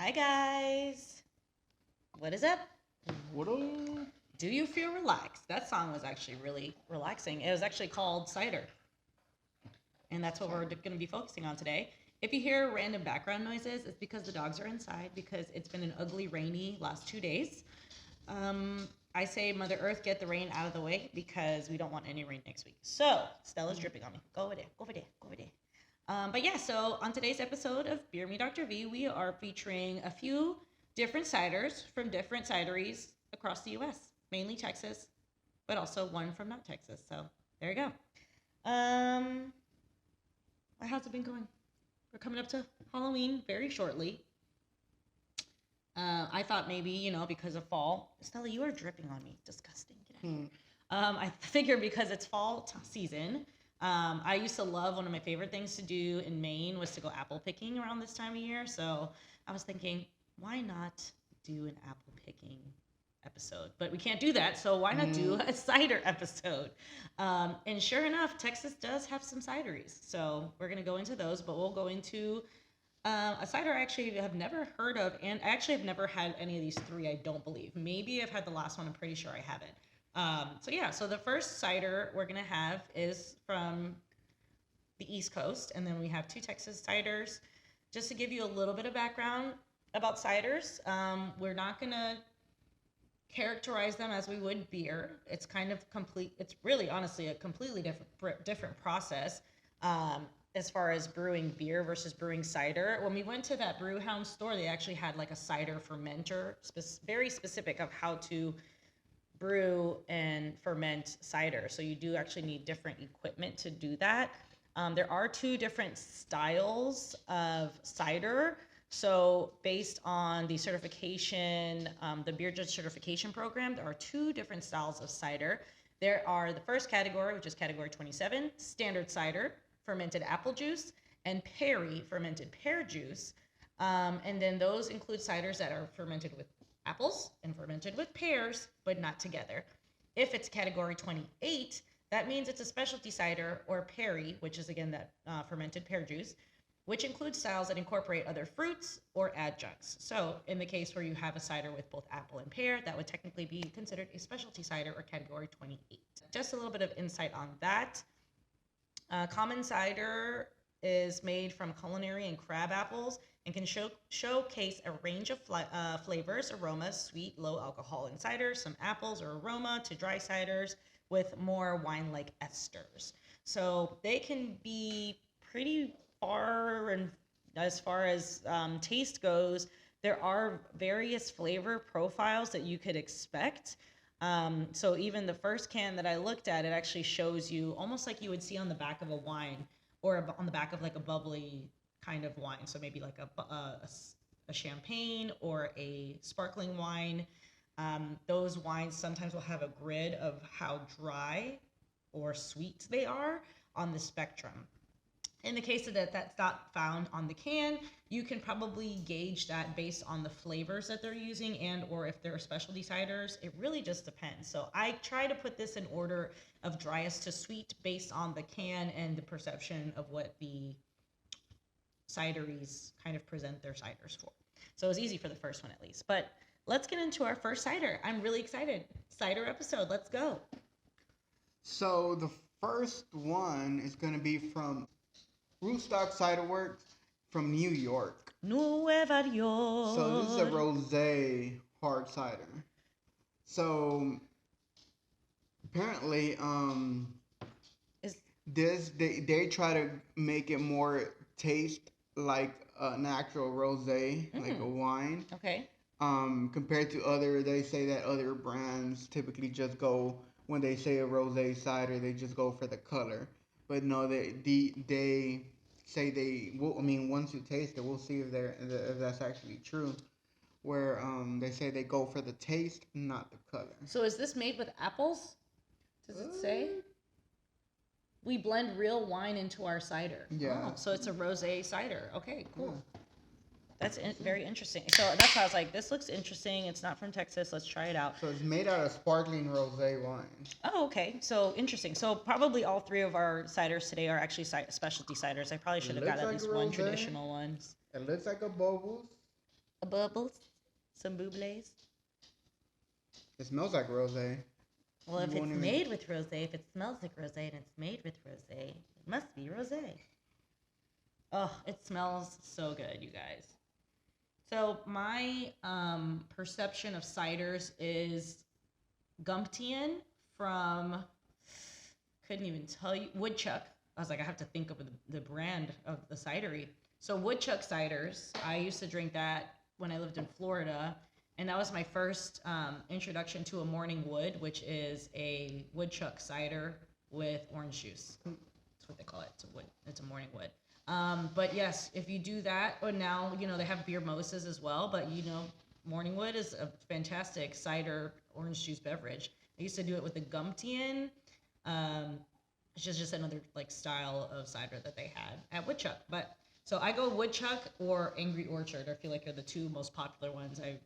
Hi guys. What is up? What up? Do you feel relaxed? That song was actually really relaxing. It was actually called Cider. And that's what we're going to be focusing on today. If you hear random background noises, it's because the dogs are inside because it's been an ugly, rainy last 2 days. I say Mother Earth, get the rain out of the way because we don't want any rain next week. So, Stella's dripping on me. Go over there, go over there, go over there. But yeah, so on today's episode of Beer Me Dr. V, we are featuring a few different ciders from different cideries across the U.S., mainly Texas, but also one from not Texas. So there you go. How's it been going? We're coming up to Halloween very shortly. I thought maybe, because of fall. Stella, you are dripping on me. Disgusting. Get out of here. I figured because it's fall season. I used to love, one of my favorite things to do in Maine was to go apple picking around this time of year. So I was thinking, why not do an apple picking episode? But we can't do that, so why not do a cider episode? And sure enough, Texas does have some cideries. So we're going to go into those, but we'll go into a cider I actually have never heard of, and I actually have never had any of these three, I don't believe. Maybe I've had the last one, I'm pretty sure I haven't. So the first cider we're going to have is from the East Coast, and then we have two Texas ciders. Just to give you a little bit of background about ciders, we're not going to characterize them as we would beer. It's kind of complete. It's really, honestly, a completely different process as far as brewing beer versus brewing cider. When we went to that brew house store, they actually had like a cider fermenter, very specific of how to brew and ferment cider. So you do actually need different equipment to do that. There are two different styles of cider. So based on the certification, the Beer Judge certification program, there are two different styles of cider. There are the first category, which is category 27, standard cider, fermented apple juice, and Perry, fermented pear juice. And then those include ciders that are fermented with apples and fermented with pears, but not together. If it's category 28, that means it's a specialty cider, or Perry, which is again that fermented pear juice, which includes styles that incorporate other fruits or adjuncts. So in the case where you have a cider with both apple and pear, that would technically be considered a specialty cider or category 28. Just a little bit of insight on that. Common cider is made from culinary and crab apples and can showcase a range of flavors, aromas, sweet, low alcohol in cider, some apples or aroma to dry ciders with more wine-like esters. So they can be pretty far, and as far as taste goes, there are various flavor profiles that you could expect. So even the first can that I looked at, it actually shows you almost like you would see on the back of a wine or on the back of like a bubbly kind of wine. So maybe like a champagne or a sparkling wine. Those wines sometimes will have a grid of how dry or sweet they are on the spectrum. In the case of that's not found on the can, you can probably gauge that based on the flavors that they're using and or if they're specialty ciders. It really just depends. So I try to put this in order of driest to sweet based on the can and the perception of what the cideries kind of present their ciders for. So it was easy for the first one at least. But let's get into our first cider. I'm really excited. Cider episode. Let's go. So the first one is going to be from Rootstock Cider Works from New York. Nueva York. So this is a rosé hard cider. So apparently, they try to make it more taste like an actual rosé, like a wine. Okay. Compared to they say that other brands typically just go, when they say a rosé cider, they just go for the color. But no, they say once you taste it, we'll see if that's actually true. Where they say they go for the taste, not the color. So is this made with apples? Does it say? We blend real wine into our cider. Yeah. Oh, so it's a rosé cider. Okay, cool. Yeah. That's very interesting. So that's why I was like, this looks interesting. It's not from Texas. Let's try it out. So it's made out of sparkling rosé wine. Oh, okay. So interesting. So probably all three of our ciders today are actually specialty ciders. I probably should have got at least one traditional one. It looks like a bubbles. bubbles, some bubles. It smells like rosé. Well, if You won't it's even- made with rosé, if it smells like rosé and it's made with rosé, it must be rosé. Oh, it smells so good, you guys. So my perception of ciders is Gumptian from, couldn't even tell you, Woodchuck. I was like, I have to think of the brand of the cidery. So Woodchuck Ciders, I used to drink that when I lived in Florida. And that was my first introduction to a morning wood, which is a woodchuck cider with orange juice. That's what they call it. It's a wood. It's a morning wood. But yes, if you do that, or now, they have beer mimosas as well, but morning wood is a fantastic cider orange juice beverage. I used to do it with the Gumptian. It's just another like style of cider that they had at Woodchuck. But so I go Woodchuck or Angry Orchard. I feel like are the two most popular ones I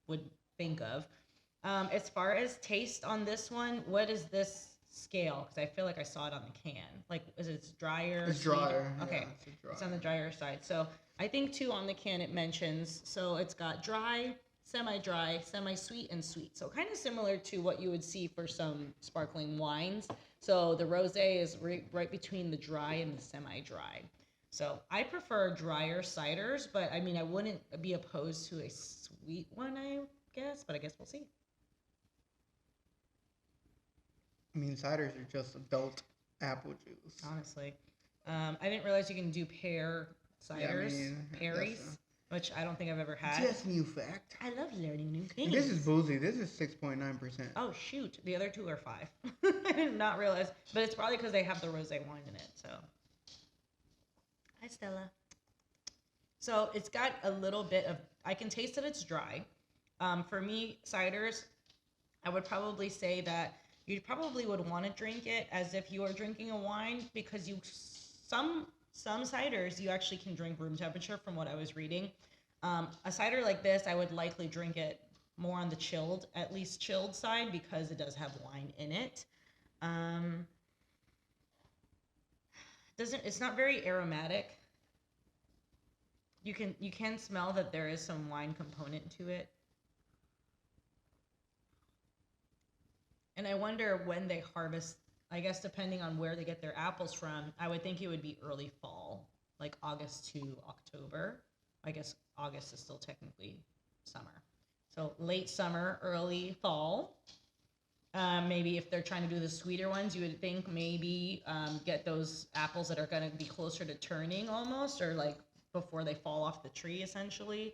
would think of. As far as taste on this one, what is this scale? Because I feel like I saw it on the can. Like, is it drier? It's drier. Okay, Yeah, it's on the drier side. So I think too on the can it mentions, so it's got dry, semi-dry, semi-sweet, and sweet. So kind of similar to what you would see for some sparkling wines. So the rosé is right between the dry and the semi-dry. So I prefer drier ciders, but I mean, I wouldn't be opposed to a sweet one, I guess, but I guess we'll see. I mean, ciders are just adult apple juice. Honestly. I didn't realize you can do pear ciders, Perry's, that's which I don't think I've ever had. just new fact. I love learning new And things. this is boozy. This is 6.9%. Oh, shoot. The other two are 5. I did not realize, but it's probably because they have the rosé wine in it, so. Hi, Stella. So it's got a little bit of, I can taste that it's dry. For me, ciders, I would probably say that you probably would want to drink it as if you are drinking a wine because some ciders you actually can drink room temperature from what I was reading. A cider like this, I would likely drink it more on the at least chilled side because it does have wine in it. It's not very aromatic. You can smell that there is some wine component to it. And I wonder when they harvest, I guess depending on where they get their apples from, I would think it would be early fall, like August to October. I guess August is still technically summer. So late summer, early fall. Maybe if they're trying to do the sweeter ones, you would think maybe get those apples that are going to be closer to turning almost, or like before they fall off the tree essentially.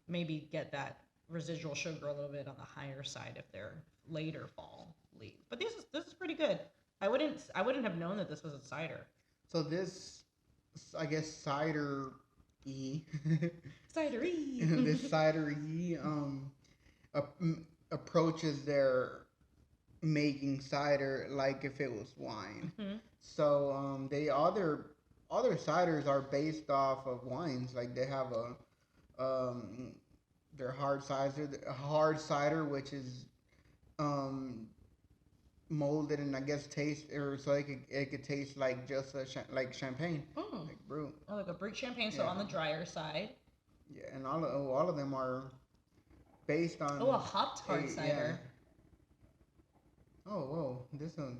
Maybe get that residual sugar a little bit on the higher side if they're later fall leaves. But this is pretty good. I wouldn't have known that this was a cider. So this, I guess, cider-y. Cidery. This cider-y approaches their making cider like if it was wine. Mm-hmm. So they other ciders are based off of wines. Like they have their hard cider, which is molded and I guess taste, or so it could taste like just like champagne, like brew. Oh, like a brut champagne, so on the drier side. Yeah, and all of them are based on. Oh, a hopped hard cider. Yeah. Oh, whoa!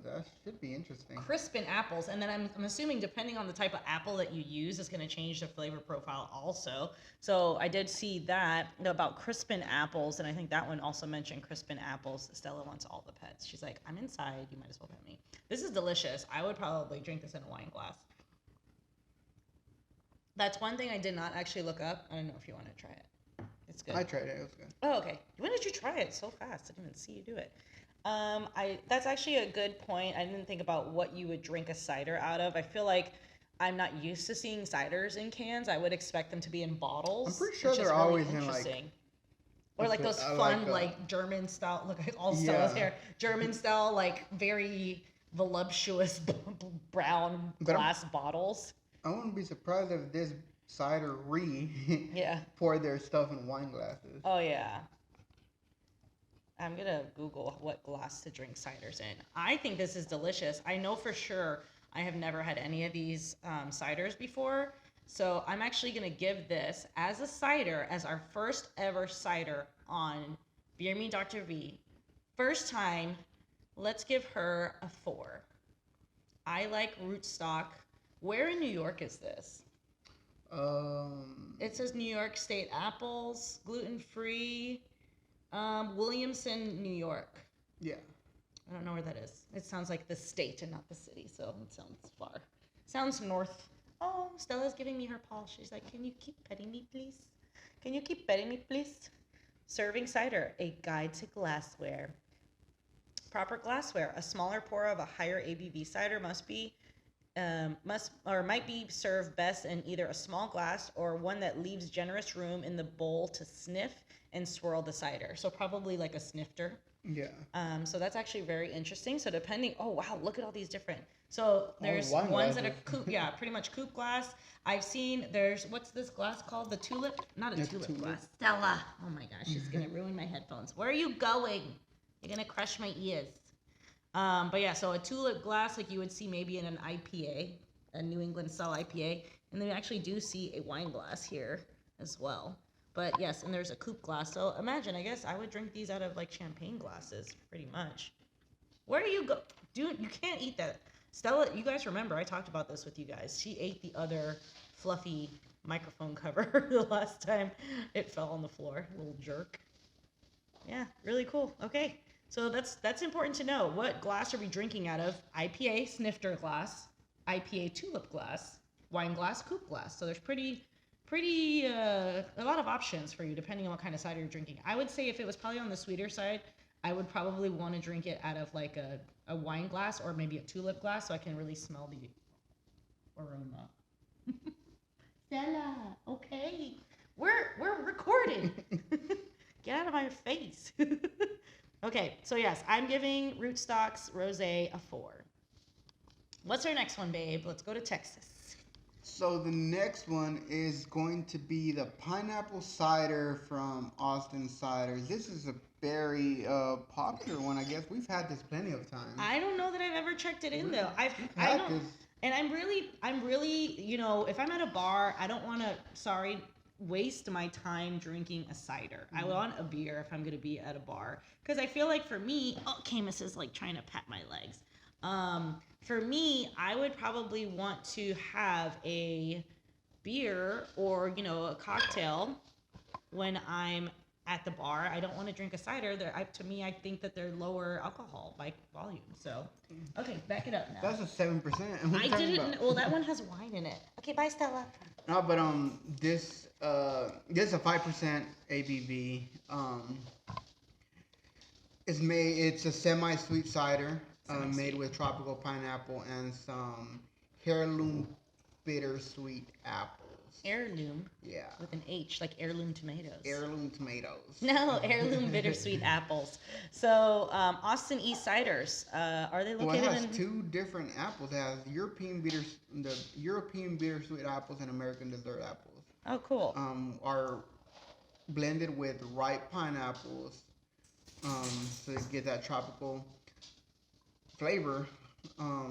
That should be interesting. Crispin apples, and then I'm assuming depending on the type of apple that you use, it's going to change the flavor profile also. So I did see that about Crispin apples, and I think that one also mentioned Crispin apples. Stella wants all the pets. She's like, I'm inside. You might as well pet me. This is delicious. I would probably drink this in a wine glass. That's one thing I did not actually look up. I don't know if you want to try it. It's good. I tried it. It was good. Oh, okay. When did you try it so fast? I didn't even see you do it. That's actually a good point. I didn't think about what you would drink a cider out of. I feel like I'm not used to seeing ciders in cans. I would expect them to be in bottles. I'm pretty sure they're always in like, or like those fun like German style. Look, all Stella's here. German style, like very voluptuous brown glass bottles. I wouldn't be surprised if this cider yeah pour their stuff in wine glasses. Oh yeah. I'm gonna Google what glass to drink ciders in. I think this is delicious. I know for sure I have never had any of these ciders before. So I'm actually going to give this as a cider, as our first ever cider on Beer Me Dr. V. First time, let's give her a 4. I like Rootstock. Where in New York is this? It says New York State apples, gluten-free, Williamson, New York. Yeah. I don't know where that is. It sounds like the state and not the city, so it sounds far. Sounds north. Oh, Stella's giving me her paw. She's like, can you keep petting me, please? Can you keep petting me, please? Serving cider, a guide to glassware. Proper glassware. A smaller pour of a higher ABV cider might be served best in either a small glass or one that leaves generous room in the bowl to sniff and swirl the cider. So probably like a snifter. Yeah. So that's actually very interesting. So depending, oh wow, look at all these different. So there's wine ones that are glasses. coupe, yeah, pretty much coupe glass. I've seen what's this glass called? The tulip? Not a tulip glass. Stella. Oh my gosh, she's gonna ruin my headphones. Where are you going? You're gonna crush my ears. But yeah, so a tulip glass like you would see maybe in an IPA, a New England style IPA, and then you actually do see a wine glass here as well. But yes, and there's a coupe glass. So imagine, I guess I would drink these out of like champagne glasses, pretty much. Where do you go? Dude, you can't eat that. Stella, you guys remember, I talked about this with you guys. She ate the other fluffy microphone cover the last time it fell on the floor. Little jerk. Yeah, really cool. Okay, so that's important to know. What glass are we drinking out of? IPA snifter glass, IPA tulip glass, wine glass, coupe glass. So there's pretty a lot of options for you depending on what kind of cider you're drinking. I would say if it was probably on the sweeter side, I would probably want to drink it out of like a wine glass or maybe a tulip glass so I can really smell the aroma. Stella, okay. We're recording. Get out of my face. Okay, so yes, I'm giving Rootstock's Rosé a 4. What's our next one, babe? Let's go to Texas. So the next one is going to be the pineapple cider from Austin Ciders. This is a very popular one, I guess. We've had this plenty of times. I don't know that I've ever checked it in though. I had don't, this. and I'm really, you know, if I'm at a bar, I don't want to, waste my time drinking a cider. I want a beer if I'm going to be at a bar. Because I feel like for me, Camus is like trying to pat my legs. For me, I would probably want to have a beer or, you know, a cocktail when I'm at the bar. I don't want to drink a cider. To me, I think that they're lower alcohol by volume. So, okay, back it up now. That's a 7%. I didn't. Well, that one has wine in it. Okay, bye, Stella. No, but this is a 5% ABV. It's a semi-sweet cider made with tropical pineapple and some heirloom bittersweet apples. Heirloom. Yeah. With an H, like heirloom tomatoes. Heirloom tomatoes. No, heirloom bittersweet apples. So, Austin EastCiders, are they located Well, it has in? 2 different apples. It has the European bittersweet apples and American dessert apples. Oh, cool. Are blended with ripe pineapples, to get that tropical flavor.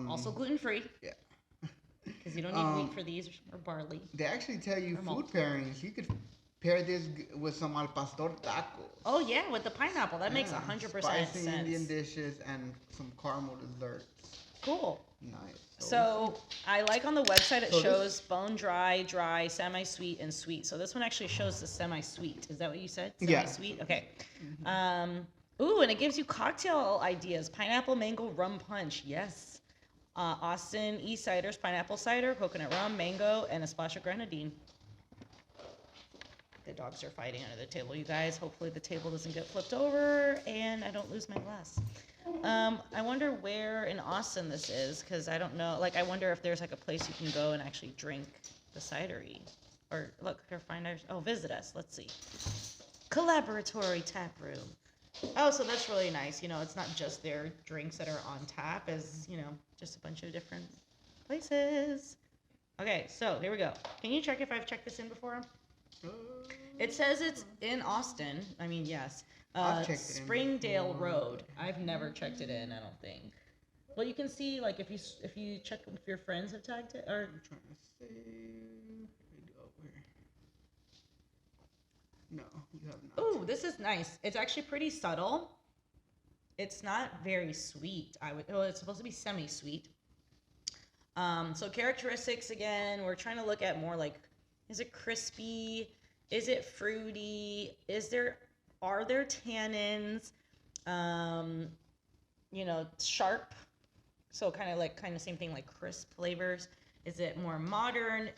Also gluten-free. Yeah. Because you don't need wheat for these or barley. They actually tell you Or food malt. pairings. You could pair this with some al pastor tacos. Oh yeah, with the pineapple, that makes Yeah, 100% spicy sense. Indian dishes and some caramel desserts. Cool. Nice. So I like on the website it So shows bone dry, semi-sweet, and sweet. So this one actually shows the semi-sweet. Is that what you said? Yeah. Semi-sweet? Okay. Ooh, and it gives you cocktail ideas. Pineapple mango rum punch. Yes. Austin EastCiders pineapple cider, coconut rum, mango, and a splash of grenadine. The dogs are fighting under the table, you guys. Hopefully the table doesn't get flipped over and I don't lose my glass. I wonder where in Austin this is, because I don't know. Like, I wonder if there's like a place you can go and actually drink the cidery. Or look, here, find our, visit us. Let's see. Collaboratory tap room. Oh, so that's really nice. You know, it's not just their drinks that are on tap, as, you know, just a bunch of different places. Okay, so here we go. Can you check if I've checked this in before? It says it's in Austin. I mean, yes. I've checked it in Springdale before. Road. I've never checked it in, I don't think. Well, you can see, like, if you check if your friends have tagged it, or I'm trying to see. No, you have not. Ooh, this is nice. It's actually pretty subtle. It's not very sweet. It's supposed to be semi-sweet. So characteristics again, we're trying to look at more like, is it crispy? Is it fruity? Are there tannins? Sharp. So kind of same thing like crisp flavors. Is it more modern?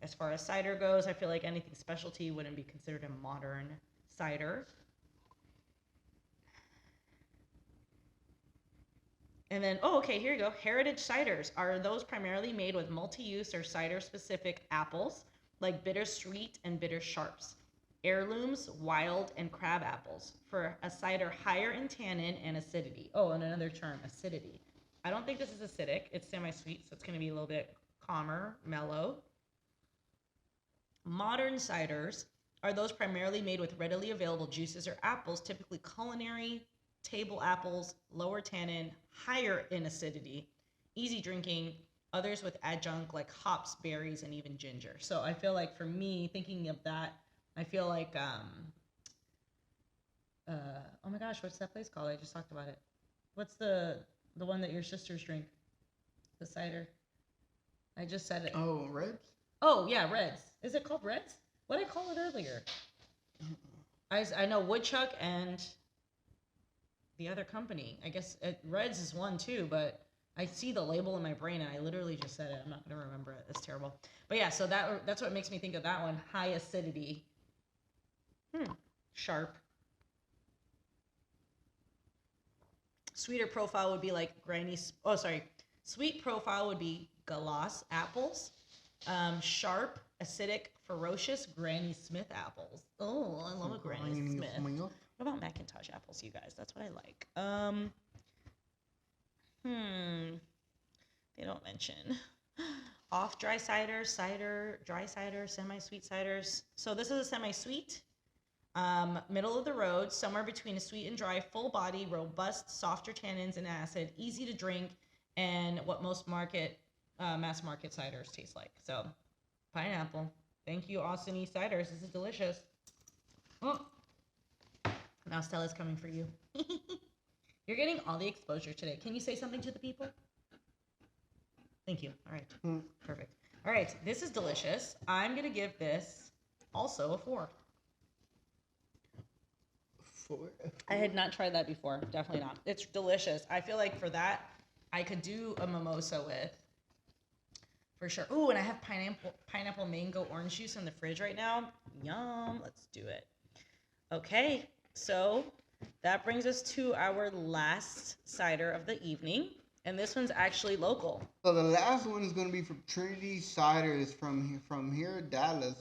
As far as cider goes, I feel like anything specialty wouldn't be considered a modern cider. And then, okay, here you go. Heritage ciders. Are those primarily made with multi-use or cider-specific apples, like bittersweet and bitter sharps, heirlooms, wild, and crab apples, for a cider higher in tannin and acidity? Oh, and another term, acidity. I don't think this is acidic. It's semi-sweet, so it's going to be a little bit calmer, mellow. Modern ciders are those primarily made with readily available juices or apples, typically culinary, table apples, lower tannin, higher in acidity, easy drinking, others with adjunct like hops, berries, and even ginger. So I feel like for me, thinking of that, I feel like, oh my gosh, what's that place called? I just talked about it. What's the one that your sisters drink? The cider. I just said it. Oh, Reds? Oh, yeah, Reds. Is it called Reds? What did I call it earlier? I know Woodchuck and the other company. I guess Reds is one too, but I see the label in my brain and I literally just said it. I'm not going to remember it. It's terrible. But yeah, so that's what makes me think of that one. High acidity. Sharp. Sweeter profile would be like sweet profile would be Galas apples. Sharp, acidic, ferocious Granny Smith apples. Oh, I love a Granny Smith. What about Macintosh apples, you guys? That's what I like. They don't mention. Off dry cider, dry cider, semi-sweet ciders. So this is a semi-sweet. Middle of the road, somewhere between a sweet and dry, full body, robust, softer tannins and acid, easy to drink, and what most mass market ciders taste like. So, pineapple. Thank you, Austin EastCiders. This is delicious. Oh. Now Stella's coming for you. You're getting all the exposure today. Can you say something to the people? Thank you. All right. Perfect. All right. This is delicious. I'm going to give this also a 4. 4? I had not tried that before. Definitely not. It's delicious. I feel like for that, I could do a mimosa with. For sure. Ooh, and I have pineapple mango orange juice in the fridge right now. Yum. Let's do it. Okay. So that brings us to our last cider of the evening. And this one's actually local. So the last one is going to be from Trinity Ciders from here, Dallas,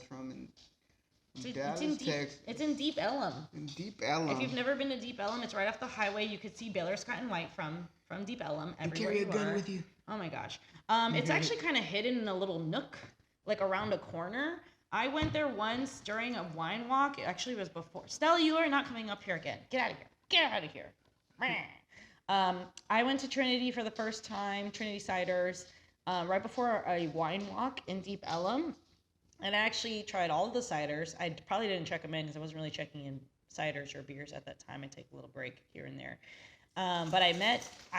Texas. It's in Deep Ellum. In Deep Ellum. If you've never been to Deep Ellum, it's right off the highway. You could see Baylor Scott and White from Deep Ellum everywhere you carry a gun with you. Oh my gosh. It's actually kind of hidden in a little nook, like around a corner. I went there once during a wine walk. It actually was before. Stella, you are not coming up here again. Get out of here. Get out of here. I went to Trinity for the first time, Trinity Ciders, right before a wine walk in Deep Ellum. And I actually tried all of the ciders. I probably didn't check them in because I wasn't really checking in ciders or beers at that time. I take a little break here and there. But I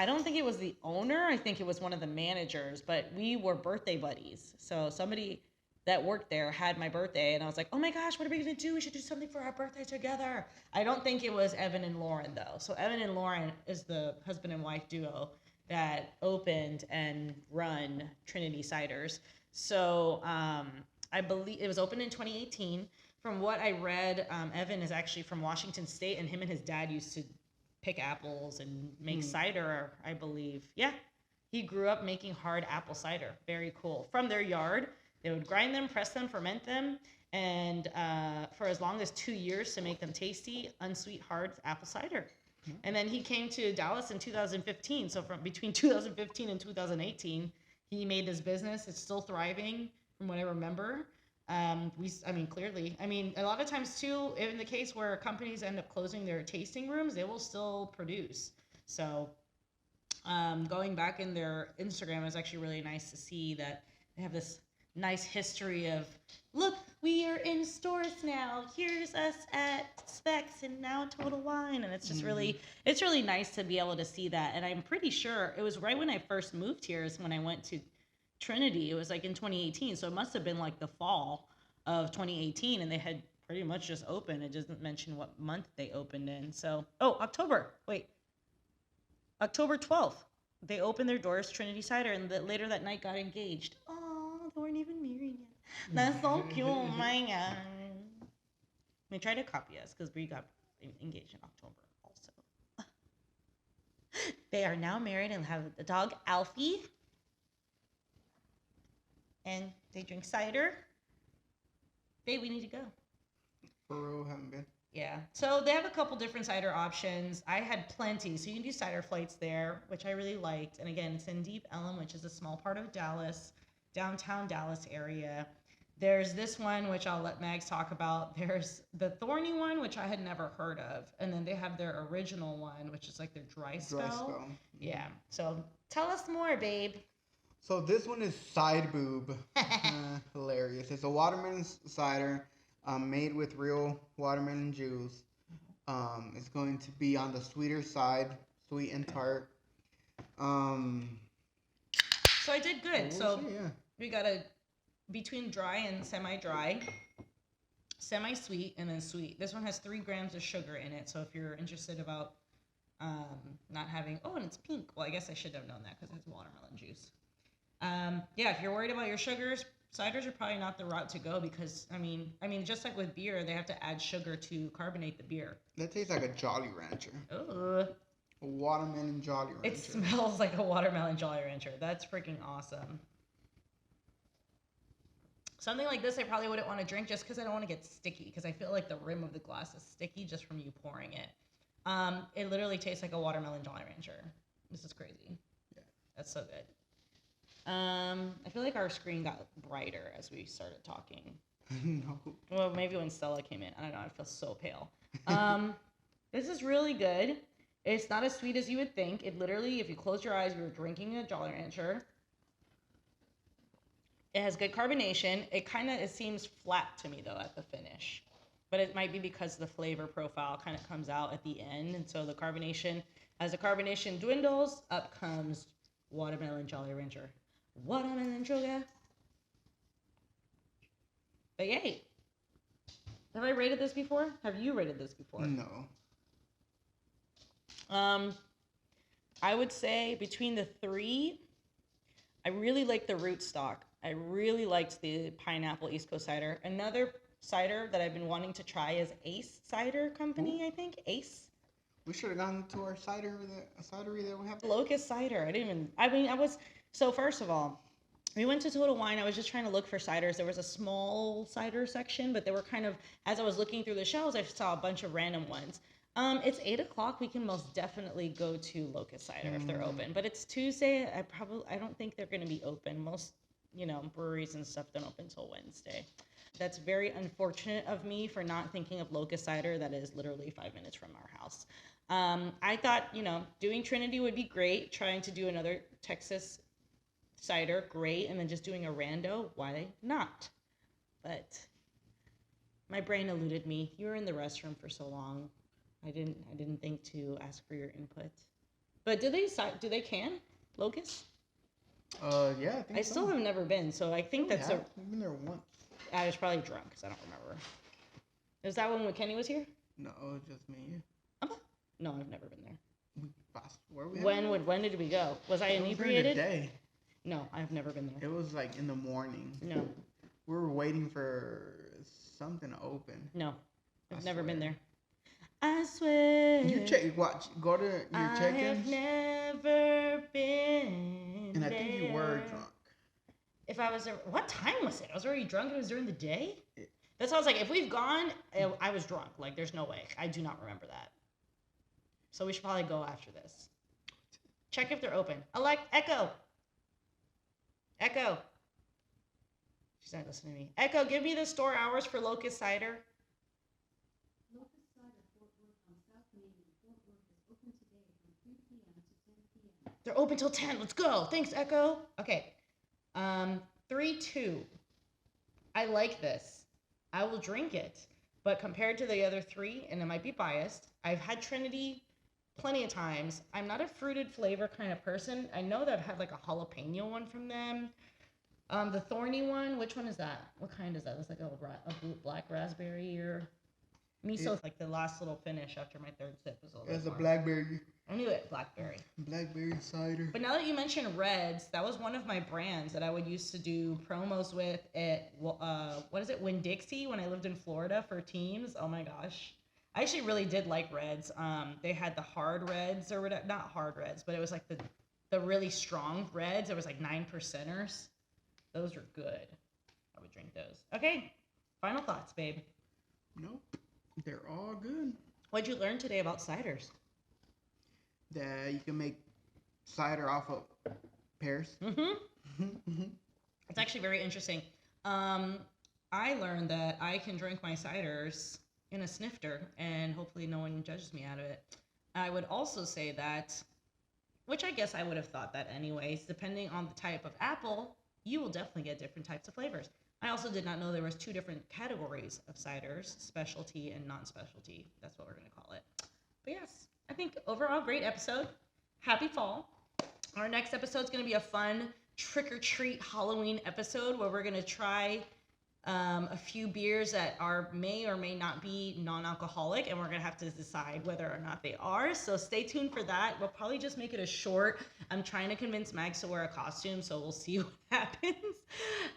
don't think it was the owner. I think it was one of the managers, but we were birthday buddies. So somebody that worked there had my birthday and I was like, oh my gosh, what are we going to do? We should do something for our birthday together. I don't think it was Evan and Lauren though. So Evan and Lauren is the husband and wife duo that opened and run Trinity Ciders. So, I believe it was opened in 2018. From what I read, Evan is actually from Washington State and him and his dad used to pick apples and make cider, I believe. Yeah, he grew up making hard apple cider. Very cool. From their yard, they would grind them, press them, ferment them, and for as long as 2 years to make them tasty, unsweet, hard apple cider. And then he came to Dallas in 2015. So from between 2015 and 2018, he made this business. It's still thriving from what I remember. Clearly. A lot of times too, in the case where companies end up closing their tasting rooms, they will still produce. So going back in their Instagram, it's actually really nice to see that they have this nice history of, look, we are in stores now. Here's us at Specs and now Total Wine. And it's just it's really nice to be able to see that. And I'm pretty sure it was right when I first moved here is when I went to Trinity. It was like in 2018. So it must have been like the fall of 2018. And they had pretty much just opened. It doesn't mention what month they opened in. So, October 12th. They opened their doors, Trinity Cider, and later that night got engaged. Oh, they weren't even married yet. That's so cute, my God. They tried to copy us because we got engaged in October also. They are now married and have the dog Alfie. And they drink cider. Babe, we need to go. For real, haven't been. Yeah. So they have a couple different cider options. I had plenty. So you can do cider flights there, which I really liked. And again, it's in Deep Ellum, which is a small part of Dallas, downtown Dallas area. There's this one, which I'll let Mags talk about. There's the Thorny one, which I had never heard of. And then they have their original one, which is like their dry spell. Yeah. So tell us more, babe. So this one is Cideboob. Hilarious. It's a watermelon cider. Made with real watermelon juice. It's going to be on the sweeter side, sweet and tart. So I did good. So we got between dry and semi-dry, semi-sweet, and then sweet. This one has 3 grams of sugar in it. So if you're interested about not having, and it's pink. Well, I guess I should have known that because it has watermelon juice. If you're worried about your sugars, ciders are probably not the route to go because, I mean, just like with beer, they have to add sugar to carbonate the beer. That tastes like a Jolly Rancher. Ugh. A watermelon Jolly Rancher. It smells like a watermelon Jolly Rancher. That's freaking awesome. Something like this I probably wouldn't want to drink just because I don't want to get sticky because I feel like the rim of the glass is sticky just from you pouring it. It literally tastes like a watermelon Jolly Rancher. This is crazy. Yeah. That's so good. I feel like our screen got brighter as we started talking. No. Well, maybe when Stella came in. I don't know. I feel so pale. This is really good. It's not as sweet as you would think. It literally, if you close your eyes, you're drinking a Jolly Rancher. It has good carbonation. It seems flat to me, though, at the finish. But it might be because the flavor profile kind of comes out at the end. And so the carbonation, as the carbonation dwindles, up comes watermelon Jolly Rancher. Watermelon sugar. But yay. Have I rated this before? Have you rated this before? No. I would say between the 3, I really like the Rootstock. I really liked the pineapple East Coast cider. Another cider that I've been wanting to try is Ace Cider Company, I think. Ace. We should have gone to our cidery that we have. Locust Cider. So first of all, we went to Total Wine. I was just trying to look for ciders. There was a small cider section, but they were kind of, as I was looking through the shelves, I saw a bunch of random ones. It's 8:00. We can most definitely go to Locust Cider if they're open. But it's Tuesday. I don't think they're going to be open. Most, breweries and stuff don't open until Wednesday. That's very unfortunate of me for not thinking of Locust Cider. That is literally 5 minutes from our house. I thought, doing Trinity would be great. Trying to do another Texas cider, great. And then just doing a rando, why not? But my brain eluded me. You were in the restroom for so long. I didn't think to ask for your input. But do they can Locust? Yeah, I think I still have never been, so I think that's I've been there once. I was probably drunk because I don't remember. Is that when Kenny was here? No, just me. No, I've never been there. Where we When did we go? Was I inebriated? It was during the day. No, I've never been there. It was like in the morning. No. We were waiting for something to open. No, I've never been there. I swear. You go to your check-ins. I have never been. And I think you were drunk. If I was there, what time was it? I was already drunk. It was during the day. That's why I was like, if we've gone, I was drunk. Like, there's no way. I do not remember that. So we should probably go after this. Check if they're open. Echo. Echo. She's not listening to me. Echo, give me the store hours for Locust Cider. Locust Cider Fort Worth on South Main in Fort Worth is open today from 3 p.m. to 10 p.m. They're open till 10. Let's go. Thanks, Echo. Okay. 3-2. I like this. I will drink it. But compared to the other three, and it might be biased, I've had Trinity plenty of times. I'm not a fruited flavor kind of person. I know that I've had like a jalapeno one from them. The thorny one, which one is that? What kind is that? It's like a black raspberry or miso. Like the last little finish after my third sip was a little. It's a blackberry. I knew it, blackberry. Blackberry cider. But now that you mentioned Reds, that was one of my brands that I would used to do promos with at what is it, Winn-Dixie, when I lived in Florida for teams. Oh my gosh, I actually really did like Reds. They had the hard Reds or whatever, not hard Reds, but it was like the really strong Reds. It was like 9%ers. Those are good. I would drink those. Okay, final thoughts, babe. Nope, they're all good. What'd you learn today about ciders? That you can make cider off of pears. It's actually very interesting. I learned that I can drink my ciders in a snifter, and hopefully no one judges me out of it. I would also say that, which I guess I would have thought that anyways, depending on the type of apple, you will definitely get different types of flavors. I also did not know there was 2 different categories of ciders, specialty and non-specialty. That's what we're going to call it. But yes, I think overall great episode. Happy fall. Our next episode is going to be a fun trick-or-treat Halloween episode where we're going to try a few beers that may or may not be non-alcoholic, and we're going to have to decide whether or not they are. So stay tuned for that. We'll probably just make it a short. I'm trying to convince Mags to wear a costume, so we'll see what happens.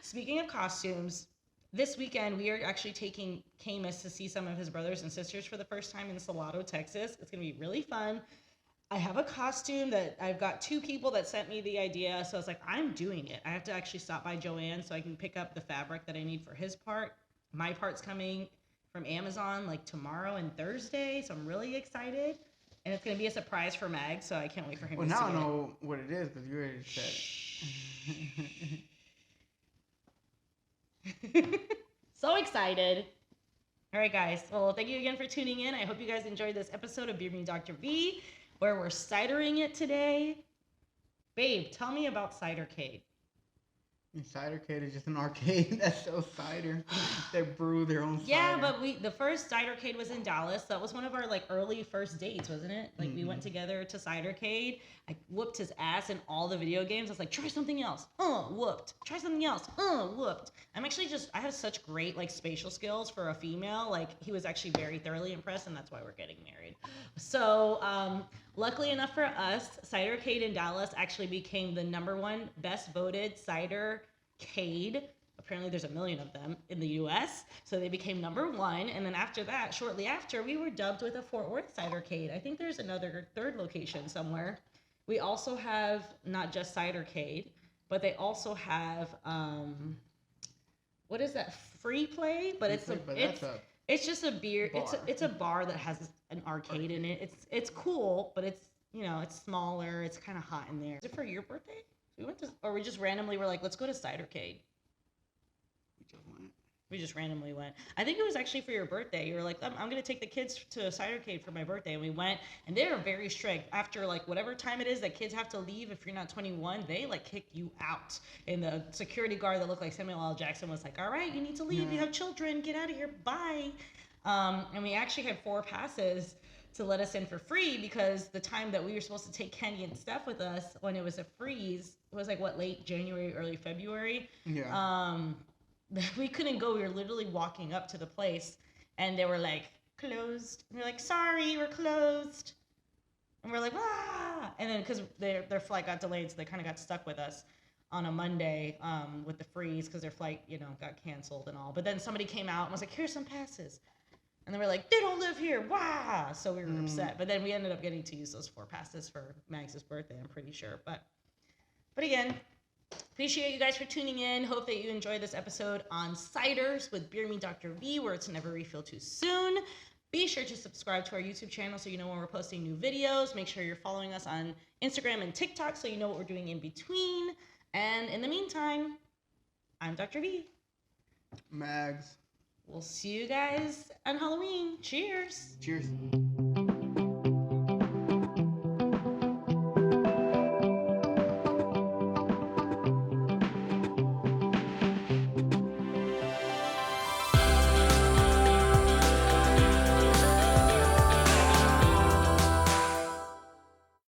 Speaking of costumes, this weekend we are actually taking Camus to see some of his brothers and sisters for the first time in Salado, Texas. It's going to be really fun. I have a costume that I've got 2 people that sent me the idea. So I was like, I'm doing it. I have to actually stop by Joann so I can pick up the fabric that I need for his part. My part's coming from Amazon like tomorrow and Thursday. So I'm really excited. And it's going to be a surprise for Mag. So I can't wait for him to see it. Well, now I know what it is because you already said it. So excited. All right, guys. Well, thank you again for tuning in. I hope you guys enjoyed this episode of Beer Me Dr. V, where we're cidering it today. Babe, tell me about Cidercade. Cidercade is just an arcade that sells cider. They brew their own cider. Yeah, but the first Cidercade was in Dallas. That was one of our like early first dates, wasn't it? Like we went together to Cidercade. I whooped his ass in all the video games. I was like, try something else. Whooped. Try something else. Whooped. I have such great like spatial skills for a female. Like he was actually very thoroughly impressed, and that's why we're getting married. So luckily enough for us, Cidercade in Dallas actually became the #1 best voted Cidercade. Apparently there's 1 million of them in the US. So they became #1. And then after that, shortly after, we were dubbed with a Fort Worth Cidercade. I think there's another 3rd location somewhere. We also have not just Cidercade, but they also have, what is that? Free Play? But it's just a beer. Bar. It's a bar that has an arcade in it. It's cool, but it's smaller. It's kind of hot in there. Is it for your birthday? We just randomly were like, let's go to Cidercade. We just randomly went. I think it was actually for your birthday. You were like, I'm going to take the kids to Cidercade for my birthday. And we went, and they were very strict. After, like, whatever time it is that kids have to leave, if you're not 21, they, like, kick you out. And the security guard that looked like Samuel L. Jackson was like, all right, you need to leave. You have children. Get out of here. Bye. And we actually had 4 passes to let us in for free because the time that we were supposed to take Kenny and Steph with us when it was a freeze, it was, like, late January, early February. Yeah. We couldn't go. We were literally walking up to the place, and they were like, closed. And we're like, sorry, we're closed. And we're like, ah. And then because their flight got delayed, so they kind of got stuck with us on a Monday with the freeze because their flight, got canceled and all. But then somebody came out and was like, here's some passes. And they were like, they don't live here. Wow. So we were upset. But then we ended up getting to use those 4 passes for Mags' birthday, I'm pretty sure. But again, appreciate you guys for tuning in. Hope that you enjoyed this episode on ciders with Beer Me Dr. V, where it's never refill too soon. Be sure to subscribe to our YouTube channel so you know when we're posting new videos. Make sure you're following us on Instagram and TikTok so you know what we're doing in between. And in the meantime, I'm Dr. V. Mags. We'll see you guys on Halloween. Cheers. Cheers.